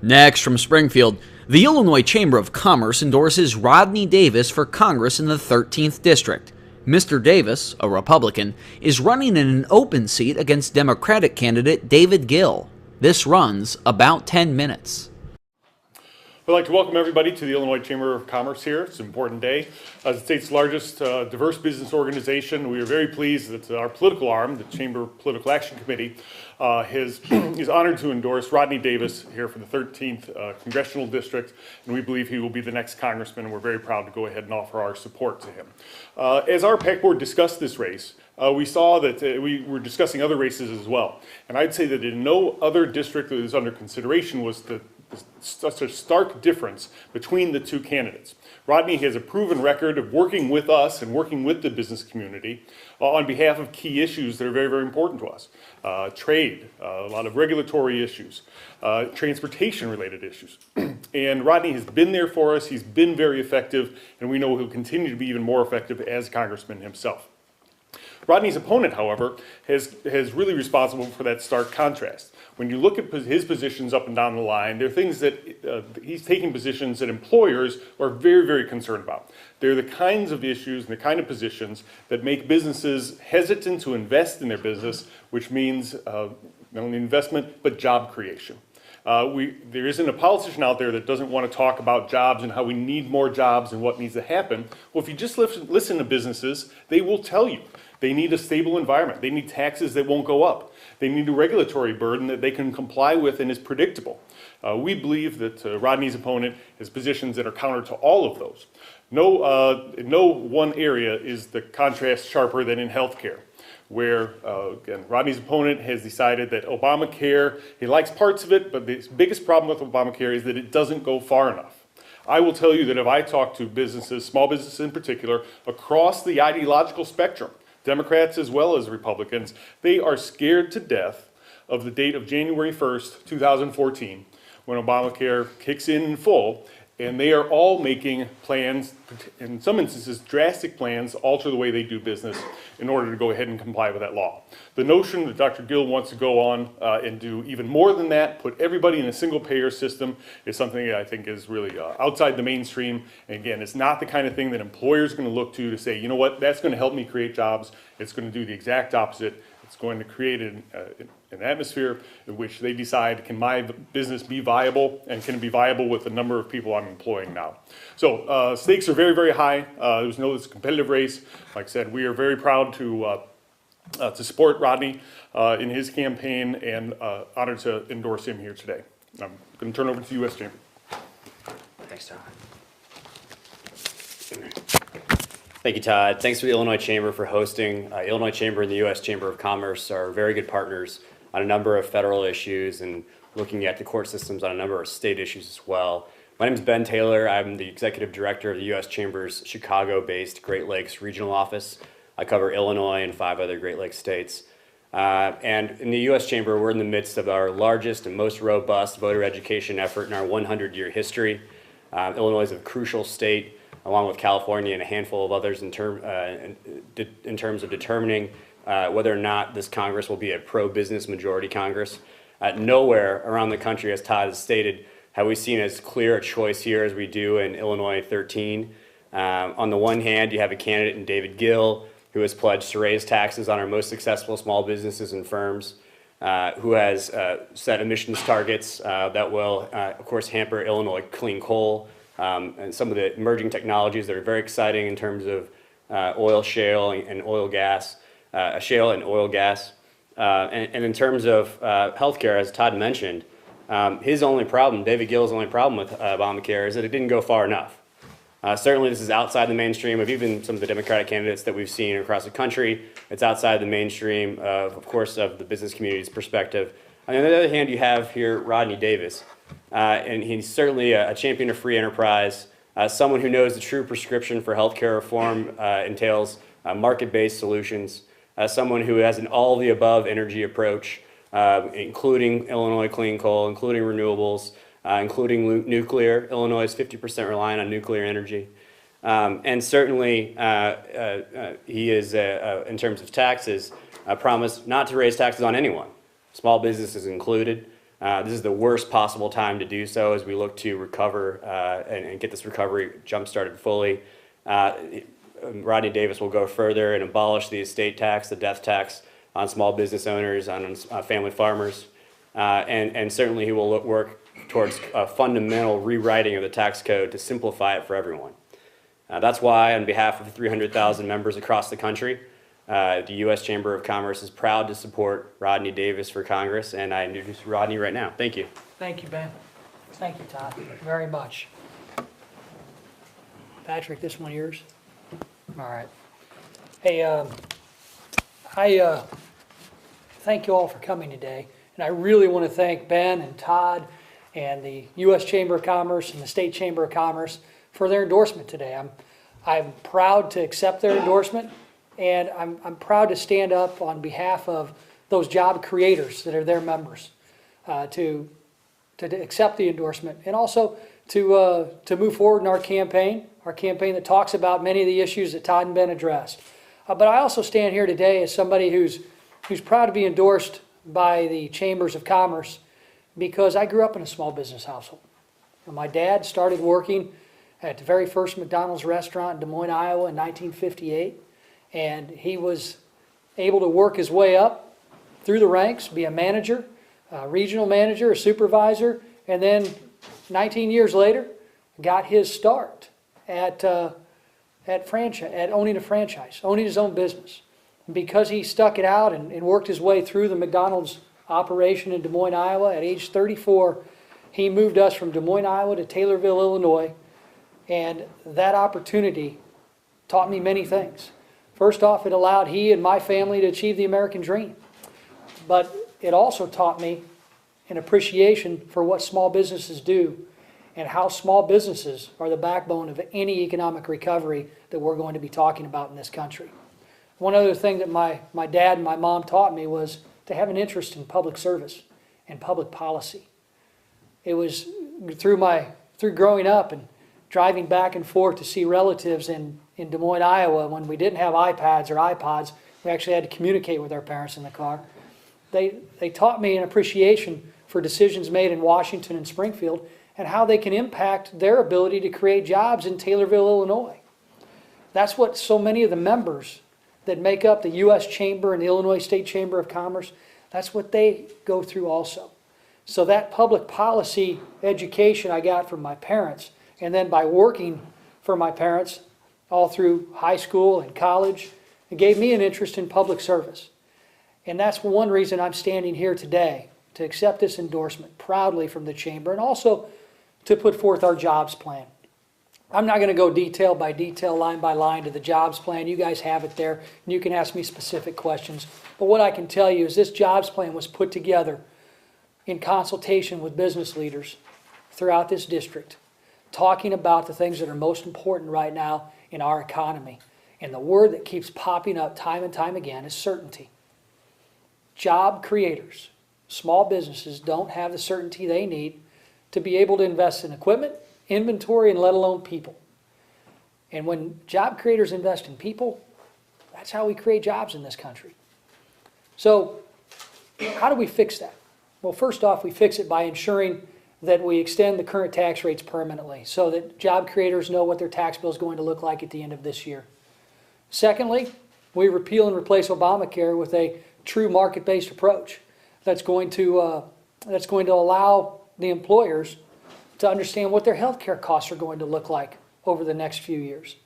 Next, from Springfield, the Illinois Chamber of Commerce endorses Rodney Davis for Congress in the 13th District. Mr. Davis, a Republican, is running in an open seat against Democratic candidate David Gill. This runs about 10 minutes. I'd like to welcome everybody to the Illinois Chamber of Commerce here. It's an important day. As the state's largest diverse business organization, we are very pleased that our political arm, the Chamber Political Action Committee, is honored to endorse Rodney Davis here for the 13th Congressional District, and we believe he will be the next congressman, and we're very proud to go ahead and offer our support to him. As our PAC board discussed this race, we saw that we were discussing other races as well, and I'd say that in no other district that is under consideration was such a stark difference between the two candidates. Rodney has a proven record of working with us and working with the business community on behalf of key issues that are very, very important to us. Trade, a lot of regulatory issues, transportation-related issues. And Rodney has been there for us. He's been very effective, and we know he'll continue to be even more effective as congressman himself. Rodney's opponent, however, is really responsible for that stark contrast. When you look at his positions up and down the line, there are things that he's taking positions that employers are very, very concerned about. They're the kinds of issues and the kind of positions that make businesses hesitant to invest in their business, which means not only investment, but job creation. There isn't a politician out there that doesn't want to talk about jobs and how we need more jobs and what needs to happen. Well, if you just listen to businesses, they will tell you. They need a stable environment. They need taxes that won't go up. They need a regulatory burden that they can comply with and is predictable. We believe that Rodney's opponent has positions that are counter to all of those. No one area is the contrast sharper than in healthcare, where, again, Rodney's opponent has decided that Obamacare, he likes parts of it, but the biggest problem with Obamacare is that it doesn't go far enough. I will tell you that if I talk to businesses, small businesses in particular, across the ideological spectrum, Democrats as well as Republicans, they are scared to death of the date of January 1st, 2014, when Obamacare kicks in full, and they are all making plans, in some instances drastic plans, to alter the way they do business in order to go ahead and comply with that law. The notion that Dr. Gill wants to go on and do even more than that, put everybody in a single payer system, is something that I think is really outside the mainstream. And again, it's not the kind of thing that employers are going to look to say, you know what, that's going to help me create jobs. It's going to do the exact opposite. It's going to create an atmosphere in which they decide, can my business be viable, and can it be viable with the number of people I'm employing now? So stakes are very, very high. It's a competitive race. Like I said, we are very proud to support Rodney in his campaign, and honored to endorse him here today. I'm going to turn over to the U.S. Chamber. Thanks, Todd. Thank you, Todd. Thanks to the Illinois Chamber for hosting. Illinois Chamber and the U.S. Chamber of Commerce are very good partners on a number of federal issues and looking at the court systems on a number of state issues as well. My name is Ben Taylor. I'm the Executive Director of the U.S. Chamber's Chicago-based Great Lakes Regional Office. I cover Illinois and 5 other Great Lakes states. And in the U.S. Chamber, we're in the midst of our largest and most robust voter education effort in our 100-year history. Illinois is a crucial state, along with California and a handful of others in terms of determining whether or not this Congress will be a pro-business majority Congress. Nowhere around the country, as Todd has stated, have we seen as clear a choice here as we do in Illinois 13. On the one hand, you have a candidate in David Gill, who has pledged to raise taxes on our most successful small businesses and firms, who has set emissions targets that will, of course, hamper Illinois clean coal, and some of the emerging technologies that are very exciting in terms of shale and oil gas, and in terms of healthcare, as Todd mentioned, David Gill's only problem with Obamacare is that it didn't go far enough. Certainly this is outside the mainstream of even some of the Democratic candidates that we've seen across the country. It's outside the mainstream of course, of the business community's perspective. On the other hand, you have here Rodney Davis. And he's certainly a champion of free enterprise, someone who knows the true prescription for healthcare reform entails market-based solutions, someone who has an all-of-the-above energy approach, including Illinois clean coal, including renewables, including nuclear. Illinois is 50% reliant on nuclear energy. And certainly he is, in terms of taxes, promised not to raise taxes on anyone, small businesses included. This is the worst possible time to do so as we look to recover and get this recovery jump-started fully. Rodney Davis will go further and abolish the estate tax, the death tax on small business owners, on family farmers, and certainly he will work towards a fundamental rewriting of the tax code to simplify it for everyone. That's why, on behalf of 300,000 members across the country, the U.S. Chamber of Commerce is proud to support Rodney Davis for Congress, and I introduce Rodney right now. Thank you. Thank you, Ben. Thank you, Todd, very much. Patrick, this one yours? All right. Hey, I thank you all for coming today, and I really want to thank Ben and Todd and the U.S. Chamber of Commerce and the State Chamber of Commerce for their endorsement today. I'm proud to accept their endorsement, and I'm proud to stand up on behalf of those job creators that are their members to accept the endorsement, and also to move forward in our campaign that talks about many of the issues that Todd and Ben addressed. But I also stand here today as somebody who's proud to be endorsed by the Chambers of Commerce because I grew up in a small business household. My dad started working at the very first McDonald's restaurant in Des Moines, Iowa in 1958, and he was able to work his way up through the ranks, be a manager, a regional manager, a supervisor, and then 19 years later got his start at owning a franchise, owning his own business. And because he stuck it out and worked his way through the McDonald's operation in Des Moines, Iowa, at age 34, he moved us from Des Moines, Iowa to Taylorville, Illinois, and that opportunity taught me many things. First off, it allowed he and my family to achieve the American dream. But it also taught me an appreciation for what small businesses do and how small businesses are the backbone of any economic recovery that we're going to be talking about in this country. One other thing that my dad and my mom taught me was to have an interest in public service and public policy. It was through growing up and driving back and forth to see relatives in Des Moines, Iowa, when we didn't have iPads or iPods, we actually had to communicate with our parents in the car. They taught me an appreciation for decisions made in Washington and Springfield and how they can impact their ability to create jobs in Taylorville, Illinois. That's what so many of the members that make up the U.S. Chamber and the Illinois State Chamber of Commerce, that's what they go through also. So that public policy education I got from my parents, and then by working for my parents all through high school and college, it gave me an interest in public service. And that's one reason I'm standing here today, to accept this endorsement proudly from the Chamber, and also to put forth our jobs plan. I'm not going to go detail by detail, line by line to the jobs plan. You guys have it there, and you can ask me specific questions. But what I can tell you is this jobs plan was put together in consultation with business leaders throughout this district, talking about the things that are most important right now in our economy. And the word that keeps popping up time and time again is certainty. Job creators, small businesses, don't have the certainty they need to be able to invest in equipment, inventory, and let alone people. And when job creators invest in people, that's how we create jobs in this country. So how do we fix that? Well, first off, we fix it by ensuring that we extend the current tax rates permanently so that job creators know what their tax bill is going to look like at the end of this year. Secondly, we repeal and replace Obamacare with a true market-based approach that's going to allow the employers to understand what their health care costs are going to look like over the next few years.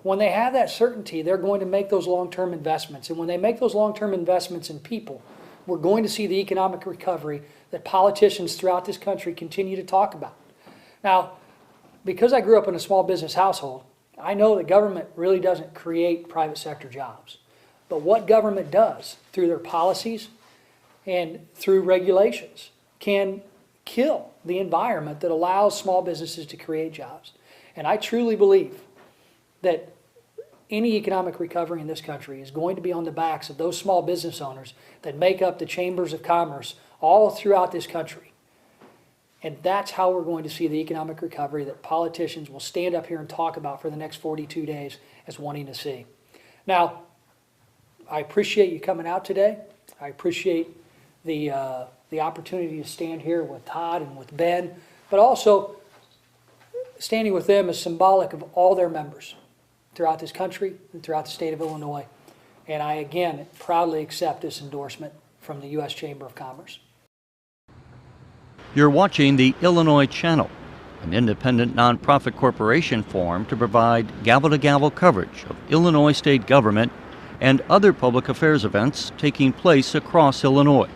When they have that certainty, they're going to make those long-term investments. And when they make those long-term investments in people, we're going to see the economic recovery that politicians throughout this country continue to talk about. Now, because I grew up in a small business household, I know that government really doesn't create private sector jobs. But what government does through their policies and through regulations can kill the environment that allows small businesses to create jobs. And I truly believe that any economic recovery in this country is going to be on the backs of those small business owners that make up the chambers of commerce all throughout this country. And that's how we're going to see the economic recovery that politicians will stand up here and talk about for the next 42 days as wanting to see. Now, I appreciate you coming out today. I appreciate the the opportunity to stand here with Todd and with Ben, but also standing with them is symbolic of all their members throughout this country and throughout the state of Illinois. And I, again, proudly accept this endorsement from the U.S. Chamber of Commerce. You're watching the Illinois Channel, an independent nonprofit corporation formed to provide gavel-to-gavel coverage of Illinois state government and other public affairs events taking place across Illinois.